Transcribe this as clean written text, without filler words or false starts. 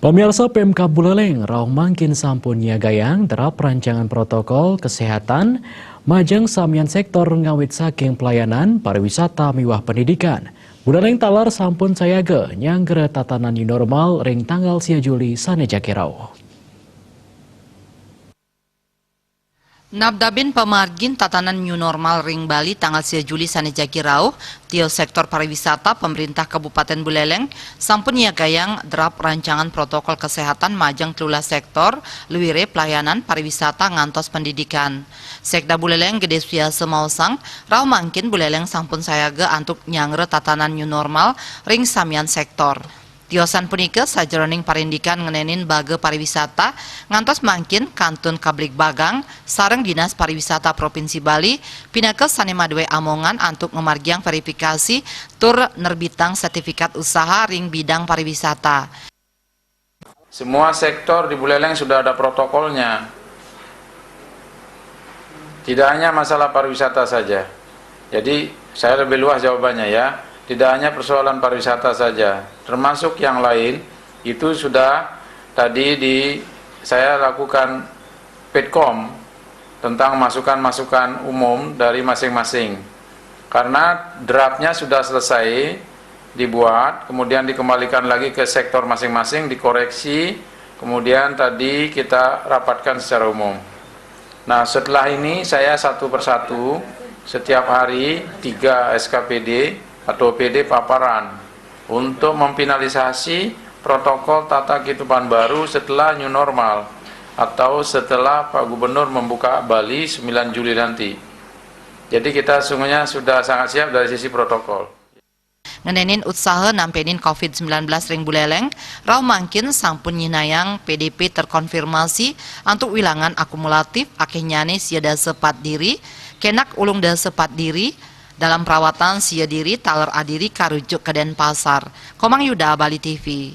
Pemirsa PMK Buleleng, Raung Mangkin sampun niagayang terap rancangan protokol kesehatan majang samian sektor ngawit saking pelayanan pariwisata miwah pendidikan. Buleleng talar sampun sayaga nyanggere tatanan new normal ring tanggal 10 Juli saneja kirau. Nabdabin pamargin tatanan new normal ring Bali tanggal 10 Juli saneja kirau, tio sektor pariwisata pemerintah Kabupaten Buleleng sampun niagayang draft rancangan protokol kesehatan majang telula sektor luwire pelayanan pariwisata ngantos pendidikan. Sekda Buleleng Gede Suyase Mausang, Raung Mangkin Buleleng sampun sayaga antuk nyangre tatanan new normal ring samian sektor. Tiosan punika sajroning parindikan ngenenin bage pariwisata ngantos mangkin Kantun Kablik Bagang sareng Dinas Pariwisata Provinsi Bali pinakes sanemadwe amongan antuk ngemargiang verifikasi tur nerbitang sertifikat usaha ring bidang pariwisata. Semua sektor di Buleleng sudah ada protokolnya. Tidak hanya masalah pariwisata saja. Jadi saya lebih luas jawabannya ya. Tidak hanya persoalan pariwisata saja, termasuk yang lain itu sudah tadi saya lakukan Petkom tentang masukan-masukan umum dari masing-masing. Karena draftnya sudah selesai dibuat, kemudian dikembalikan lagi ke sektor masing-masing, dikoreksi, kemudian tadi kita rapatkan secara umum. Nah, setelah ini saya satu persatu setiap hari 3 SKPD atau PD paparan untuk memfinalisasi protokol tata kehidupan baru setelah new normal atau setelah Pak Gubernur membuka Bali 9 Juli nanti. Jadi kita sungguhnya sudah sangat siap dari sisi protokol. Ngenenin usaha nampenin COVID-19 ring Buleleng, Raung Mangkin sampun nyinayang PDP terkonfirmasi untuk wilangan akumulatif akehnyane siada sepat diri, kenak ulung da sepat diri, dalam perawatan sia diri taler adiri karujuk ke Denpasar. Komang Yuda, Bali TV.